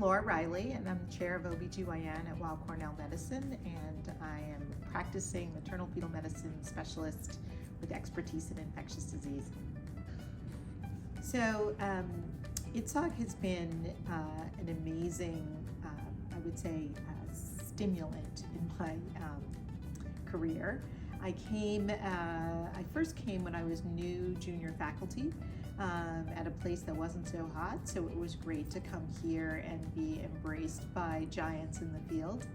Laura Riley, and I'm the chair of OBGYN at Weill Cornell Medicine, and I am a practicing maternal fetal medicine specialist with expertise in infectious disease. So IDSOG has been an amazing, I would say, stimulant in my career. I first came when I was new junior faculty at a place that wasn't so hot, so it was great to come here and be embraced by giants in the field,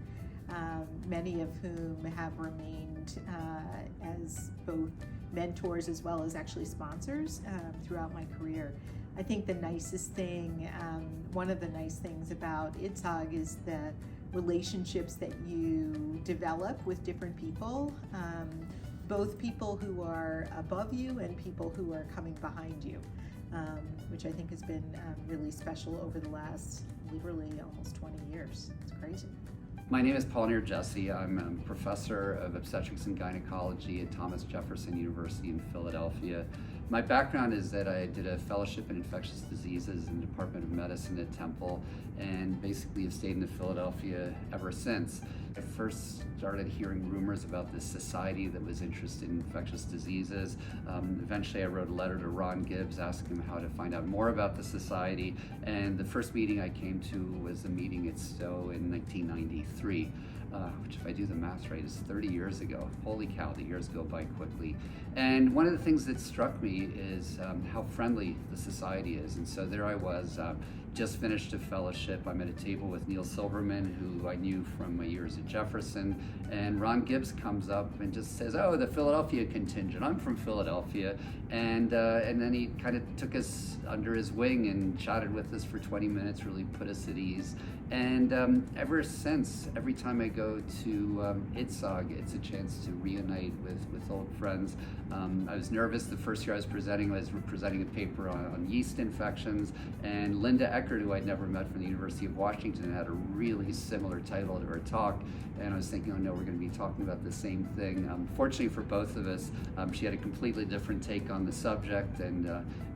many of whom have remained as both mentors as well as actually sponsors throughout my career. I think the nicest thing, one of the nice things about IDSOG is the relationships that you develop with different people, both people who are above you and people who are coming behind you, which I think has been really special over the last literally almost 20 years. It's crazy. My name is Paul Jesse. I'm a professor of obstetrics and gynecology at Thomas Jefferson University in Philadelphia. My background is that I did a fellowship in infectious diseases in the Department of Medicine at Temple, and basically have stayed in Philadelphia ever since. I first started hearing rumors about this society that was interested in infectious diseases. Eventually I wrote a letter to Ron Gibbs asking him how to find out more about the society, and the first meeting I came to was a meeting at Stowe in 1993. Which, if I do the math right, is 30 years ago. Holy cow, the years go by quickly. And one of the things that struck me is how friendly the society is. And so there I was, just finished a fellowship. I'm at a table with Neil Silverman, who I knew from my years at Jefferson, and Ron Gibbs comes up and just says, "Oh, the Philadelphia contingent. I'm from Philadelphia." And then he kind of took us under his wing and chatted with us for 20 minutes, really put us at ease. And ever since, every time I go to IDSOG, it's a chance to reunite with old friends. I was nervous the first year I was presenting a paper on yeast infections, and Linda Eckert, who I'd never met from the University of Washington, had a really similar title to her talk. And I was thinking, oh no, we're going to be talking about the same thing. Fortunately for both of us, she had a completely different take on the subject, and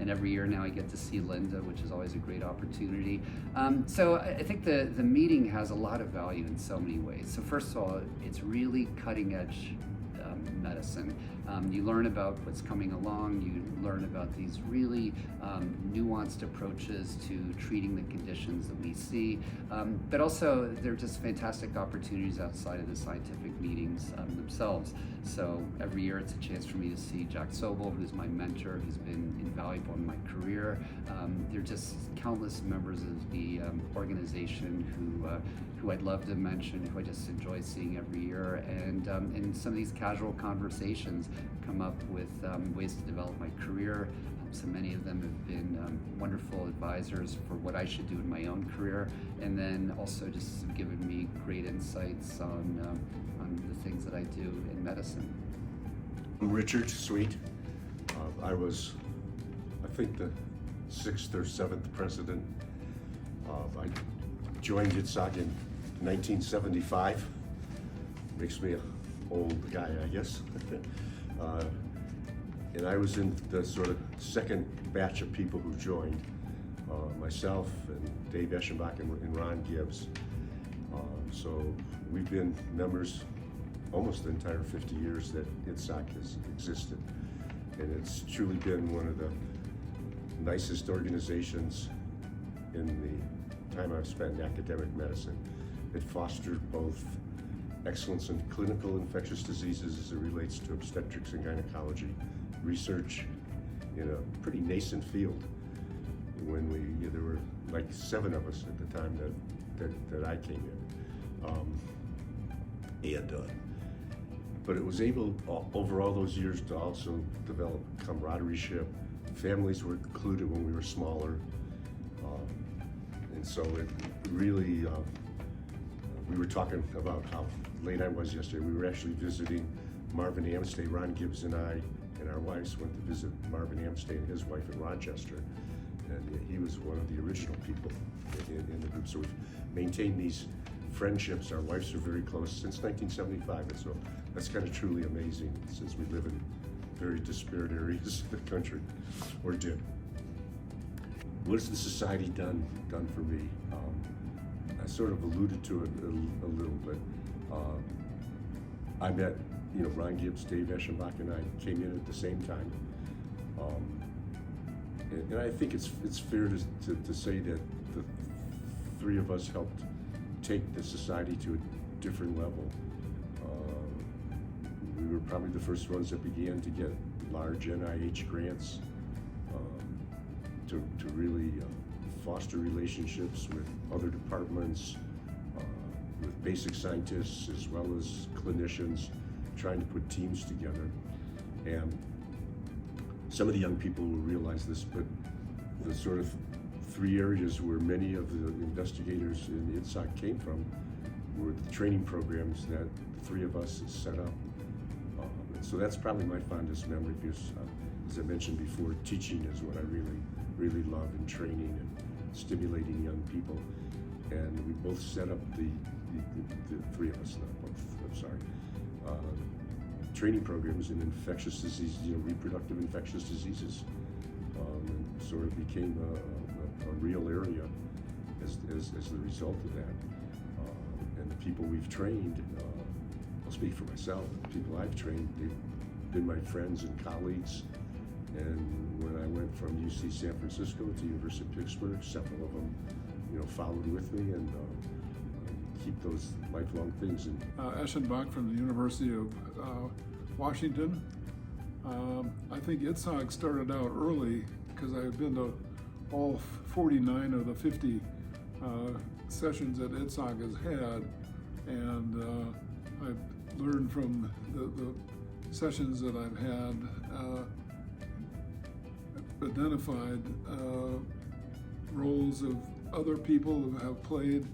every year now I get to see Linda, which is always a great opportunity. So I think the meeting has a lot of value in so many ways. So first of all, it's really cutting edge medicine. You learn about what's coming along, you learn about these really nuanced approaches to treating the conditions that we see, but also they're just fantastic opportunities outside of the scientific meetings themselves. So every year it's a chance for me to see Jack Sobel, who's my mentor, who's been invaluable in my career. There are just countless members of the organization who I'd love to mention, who I just enjoy seeing every year, and some of these casual conversations come up with ways to develop my career. So many of them have been wonderful advisors for what I should do in my own career, and then also just have given me great insights on the things that I do in medicine. I'm Richard Sweet. I was, I think, the 6th or 7th president. I joined IDSOG in 1975. Makes me an old guy, I guess. And I was in the sort of second batch of people who joined, myself and Dave Eschenbach and Ron Gibbs. So we've been members almost the entire 50 years that IDSOG has existed. And it's truly been one of the nicest organizations in the time I've spent in academic medicine. It fostered both excellence in clinical infectious diseases as it relates to obstetrics and gynecology, research in a pretty nascent field. When there were like 7 of us at the time that I came in. But it was able, over all those years, to also develop camaraderie. Families were included when we were smaller. And so it really, we were talking about how late I was yesterday. We were actually visiting Marvin Amstey. Ron Gibbs and I and our wives went to visit Marvin Amstey and his wife in Rochester. And he was one of the original people in the group. So we've maintained these friendships. Our wives are very close since 1975. And so that's kind of truly amazing, since we live in very disparate areas of the country, or did. What has the society done for me? I sort of alluded to it a little bit. I met, Ron Gibbs, Dave Eschenbach, and I came in at the same time. And I think it's fair to say that the three of us helped take the society to a different level. We were probably the first ones that began to get large NIH grants to really foster relationships with other departments, with basic scientists as well as clinicians, trying to put teams together. And some of the young people will realize this, but the sort of three areas where many of the investigators in IDSOG came from were the training programs that the three of us set up. So that's probably my fondest memory because, as I mentioned before, teaching is what I really love, and training and stimulating young people. And we both set up the three of us, not both, I'm sorry, training programs in infectious diseases, reproductive infectious diseases, and sort of became a real area as the result of that. And the people we've trained, I'll speak for myself, the people I've trained, they've been my friends and colleagues. And when I went from UC San Francisco to University of Pittsburgh, several of them, followed with me, and keep those lifelong things. And Eschenbach from the University of Washington. I think IDSOG started out early because I've been to all 49 of the 50 sessions that IDSOG has had, and I've learned from the sessions that I've had, identified roles of other people who have played,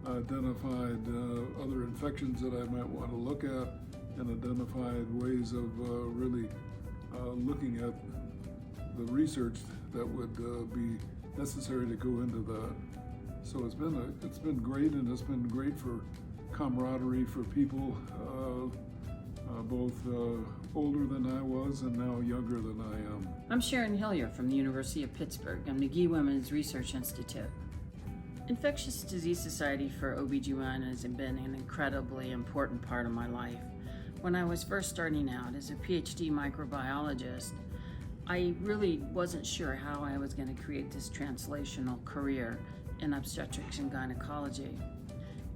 identified other infections that I might want to look at, and identified ways of really looking at the research that would be necessary to go into that. So it's been great, and it's been great for camaraderie for people both older than I was and now younger than I am. I'm Sharon Hillier from the University of Pittsburgh and McGee Women's Research Institute. Infectious Disease Society for OBGYN has been an incredibly important part of my life. When I was first starting out as a PhD microbiologist, I really wasn't sure how I was going to create this translational career in obstetrics and gynecology.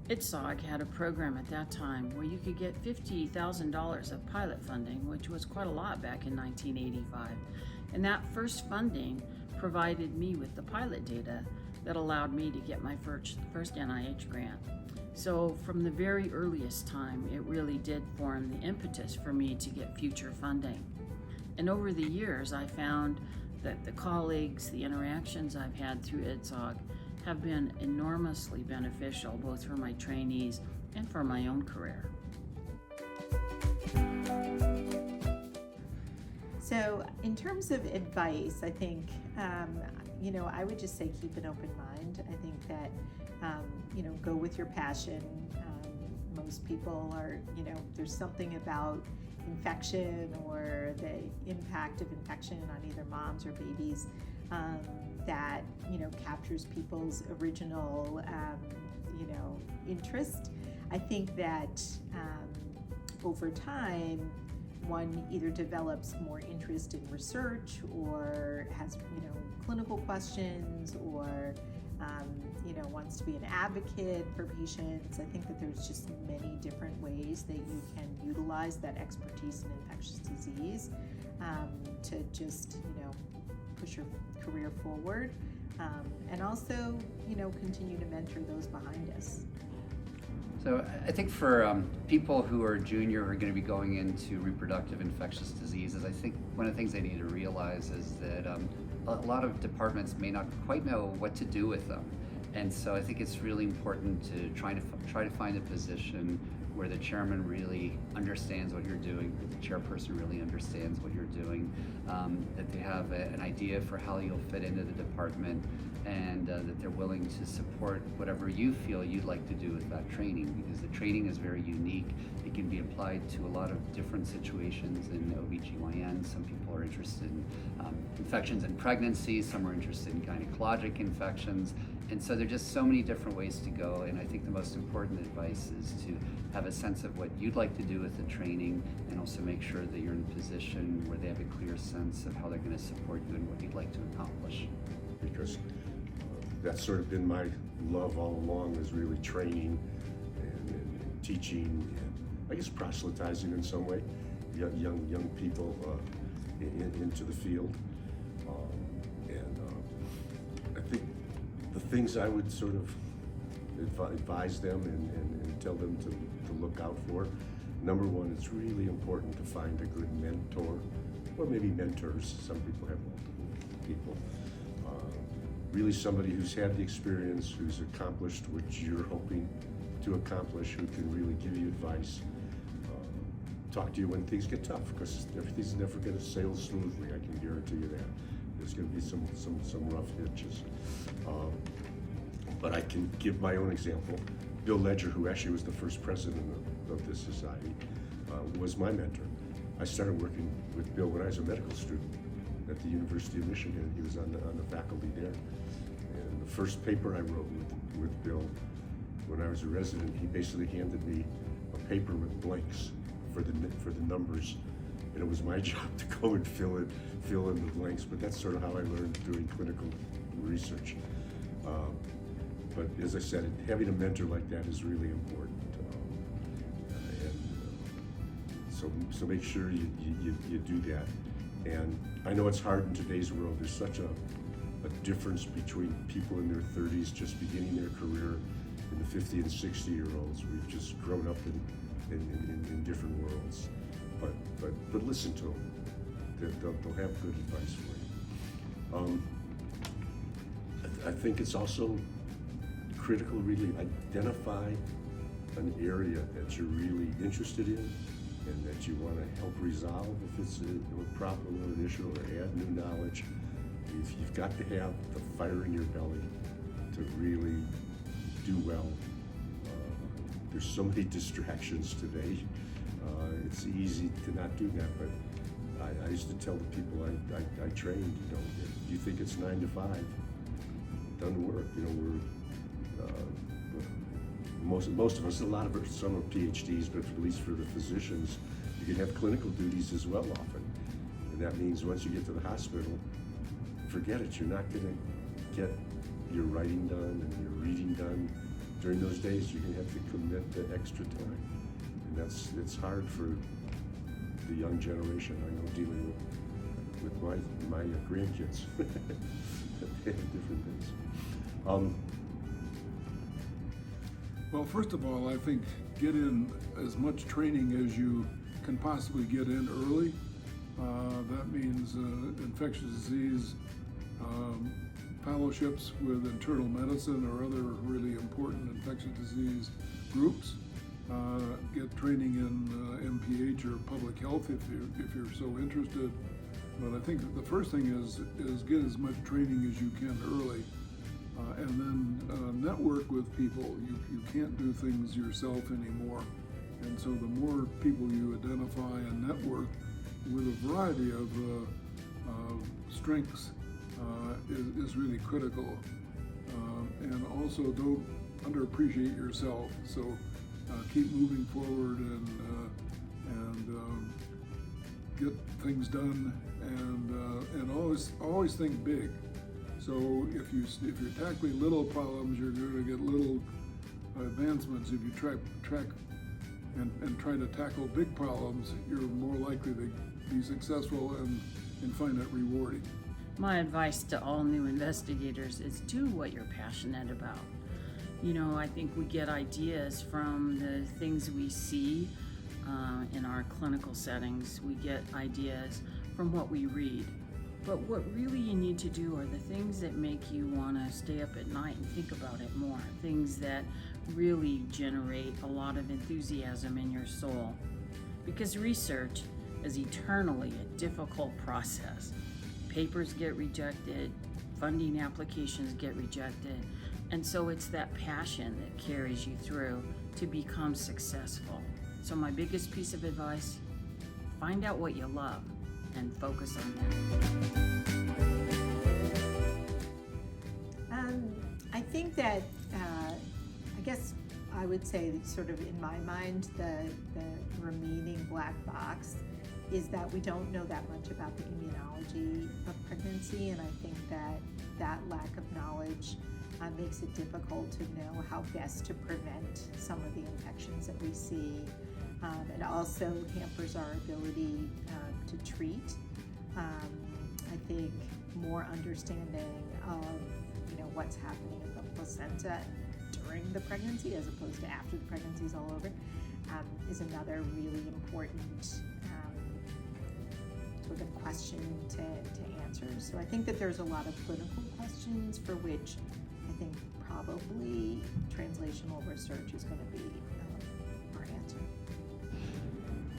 IDSOG had a program at that time where you could get $50,000 of pilot funding, which was quite a lot back in 1985. And that first funding provided me with the pilot data that allowed me to get my first NIH grant. So from the very earliest time, it really did form the impetus for me to get future funding. And over the years, I found that the colleagues, the interactions I've had through IDSOG have been enormously beneficial, both for my trainees and for my own career. So in terms of advice, I think, I would just say keep an open mind. I think that, go with your passion. Most people are, there's something about infection or the impact of infection on either moms or babies that, captures people's original, interest. I think that over time, one either develops more interest in research or has, clinical questions or, wants to be an advocate for patients. I think that there's just many different ways that you can utilize that expertise in infectious disease to just, push your career forward and also, continue to mentor those behind us. So I think for people who are junior who are going to be going into reproductive infectious diseases, I think one of the things they need to realize is that a lot of departments may not quite know what to do with them. And so I think it's really important to try to find a position where the chairman really understands what you're doing, that the chairperson really understands what you're doing, that they have an idea for how you'll fit into the department, and that they're willing to support whatever you feel you'd like to do with that training, because the training is very unique. It can be applied to a lot of different situations in OBGYN. Some people are interested in infections in pregnancy, some are interested in gynecologic infections, And so there are just so many different ways to go, and I think the most important advice is to have a sense of what you'd like to do with the training, and also make sure that you're in a position where they have a clear sense of how they're going to support you and what you'd like to accomplish. Because that's sort of been my love all along, is really training and teaching, and I guess proselytizing in some way, young people into the field. I think the things I would sort of advise them and tell them to look out for. Number one, it's really important to find a good mentor, or maybe mentors. Some people have multiple people. Really somebody who's had the experience, who's accomplished what you're hoping to accomplish, who can really give you advice. Talk to you when things get tough, because everything's never going to sail smoothly. I can guarantee you that. There's going to be some rough hitches. But I can give my own example. Bill Ledger, who actually was the first president of this society, was my mentor. I started working with Bill when I was a medical student at the University of Michigan. He was on the faculty there. And the first paper I wrote with Bill, when I was a resident, he basically handed me a paper with blanks for the numbers, and it was my job to go and fill in the blanks. But that's sort of how I learned doing clinical research. But as I said, having a mentor like that is really important. So make sure you do that. And I know it's hard in today's world. There's such a difference between people in their 30s just beginning their career and the 50 and 60-year-olds. We've just grown up in different worlds. But listen to them. They'll have good advice for you. I think it's also critical, really, identify an area that you're really interested in and that you want to help resolve if it's a problem or an issue, or add new knowledge. You've got to have the fire in your belly to really do well. There's so many distractions today. It's easy to not do that, but I used to tell the people I trained, if you think it's 9 to 5, it doesn't work. We're most of us, some are PhDs, but at least for the physicians, you can have clinical duties as well often. And that means once you get to the hospital, forget it. You're not gonna get your writing done and your reading done. During those days, you're gonna have to commit the extra time. And it's hard for the young generation, I know, dealing with my grandkids. They have different things. Well, first of all, I think get in as much training as you can possibly get in early. That means infectious disease fellowships with internal medicine or other really important infectious disease groups. Get training in MPH or public health if you're so interested. But I think the first thing is get as much training as you can early. And then network with people. You can't do things yourself anymore. And so the more people you identify and network with a variety of strengths is really critical. And also don't underappreciate yourself. So keep moving forward and get things done, and always think big. So if you're tackling little problems, you're going to get little advancements. If you track and try to tackle big problems, you're more likely to be successful and find it rewarding. My advice to all new investigators is do what you're passionate about. I think we get ideas from the things we see in our clinical settings. We get ideas from what we read. But what really you need to do are the things that make you want to stay up at night and think about it more. Things that really generate a lot of enthusiasm in your soul. Because research is eternally a difficult process. Papers get rejected, funding applications get rejected, and so it's that passion that carries you through to become successful. So my biggest piece of advice, find out what you love and focus on that. I think that, I guess I would say that sort of in my mind, the remaining black box is that we don't know that much about the immunology of pregnancy, and I think that lack of knowledge makes it difficult to know how best to prevent some of the infections that we see. It also hampers our ability to treat. I think more understanding of what's happening in the placenta during the pregnancy as opposed to after the pregnancy is all over is another really important sort of question to answer. So I think that there's a lot of clinical questions for which I think probably translational research is going to be our answer.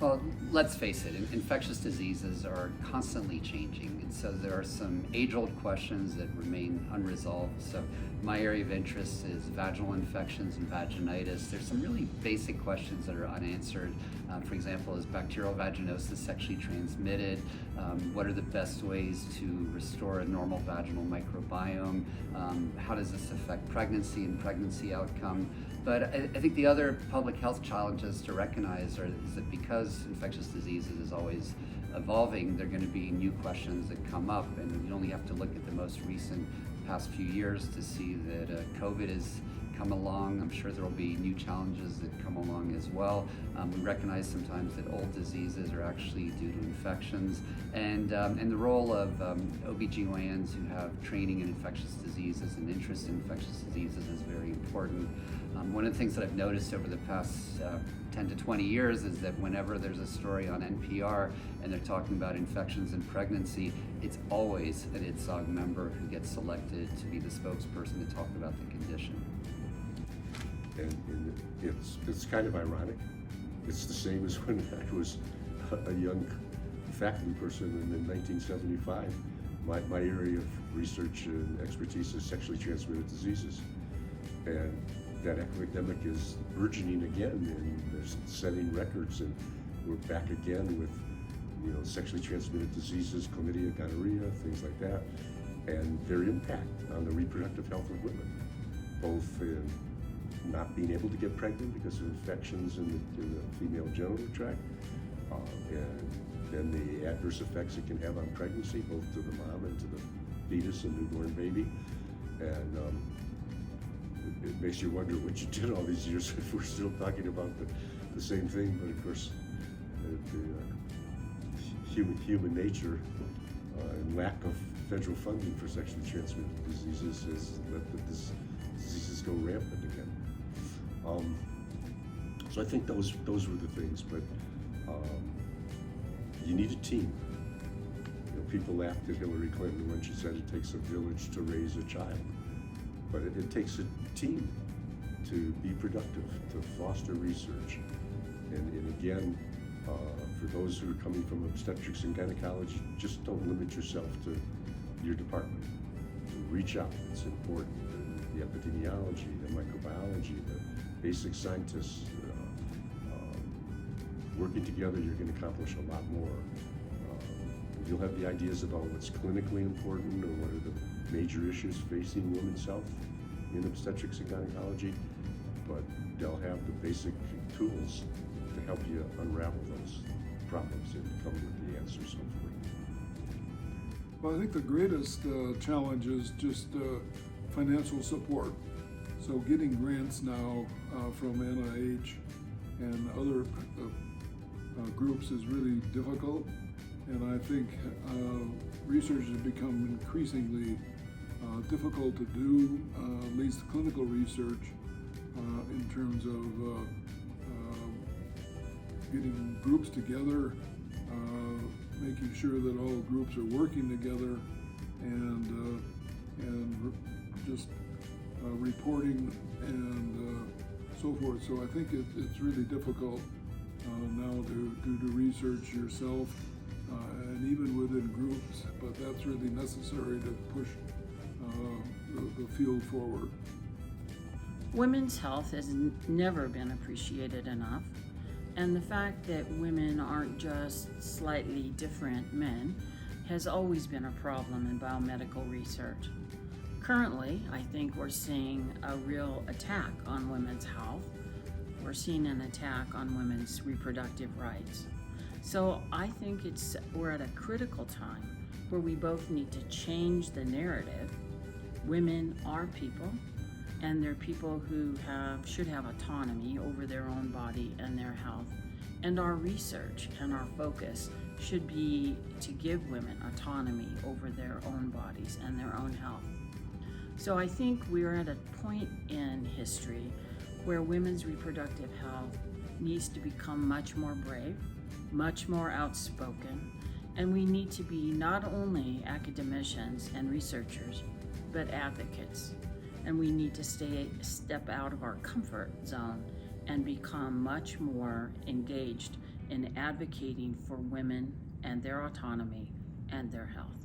Well, let's face it, infectious diseases are constantly changing, and so there are some age-old questions that remain unresolved. So my area of interest is vaginal infections and vaginitis. There's some really basic questions that are unanswered. For example, is bacterial vaginosis sexually transmitted? What are the best ways to restore a normal vaginal microbiome? How does this affect pregnancy and pregnancy outcome? But I think the other public health challenges to recognize is that because infectious diseases is always evolving, there are going to be new questions that come up, and you only have to look at the most recent past few years to see that COVID has come along. I'm sure there will be new challenges that come along as well. We recognize sometimes that old diseases are actually due to infections, and the role of OBGYNs who have training in infectious diseases and interest in infectious diseases is very important. One of the things that I've noticed over the past 10 to 20 years is that whenever there's a story on NPR and they're talking about infections in pregnancy, it's always an IDSOG member who gets selected to be the spokesperson to talk about the condition. And it's kind of ironic. It's the same as when I was a young faculty person in 1975. My area of research and expertise is sexually transmitted diseases. And that epidemic is burgeoning again, and they're setting records, and we're back again with sexually transmitted diseases, chlamydia, gonorrhea, things like that, and their impact on the reproductive health of women, both in not being able to get pregnant because of infections in the female genital tract, and then the adverse effects it can have on pregnancy, both to the mom and to the fetus and newborn baby. And it makes you wonder what you did all these years if we're still talking about the same thing. But of course, human nature and lack of federal funding for sexually transmitted diseases has let the diseases go rampant again. So I think those were the things, but you need a team. People laughed at Hillary Clinton when she said it takes a village to raise a child. But it takes a team to be productive, to foster research. And again, for those who are coming from obstetrics and gynecology, just don't limit yourself to your department. Reach out, it's important. The epidemiology, the microbiology, the basic scientists, working together, you're going to accomplish a lot more. You'll have the ideas about what's clinically important or what are the major issues facing women's health in obstetrics and gynecology, but they'll have the basic tools to help you unravel those problems and come with the answers, hopefully. Well, I think the greatest challenge is just financial support. So getting grants now from NIH and other groups is really difficult, and I think research has become increasingly difficult to do, at least clinical research, in terms of getting groups together, making sure that all groups are working together, and just reporting and so forth. So I think it's really difficult now to do the research yourself, and even within groups, but that's really necessary to push the field forward. Women's health has never been appreciated enough, and the fact that women aren't just slightly different men has always been a problem in biomedical research. Currently, I think we're seeing a real attack on women's health. We're seeing an attack on women's reproductive rights. So I think we're at a critical time where we both need to change the narrative. Women are people, and they're people who should have autonomy over their own body and their health. And our research and our focus should be to give women autonomy over their own bodies and their own health. So I think we're at a point in history where women's reproductive health needs to become much more brave, much more outspoken, and we need to be not only academicians and researchers, but advocates. And we need to step out of our comfort zone and become much more engaged in advocating for women and their autonomy and their health.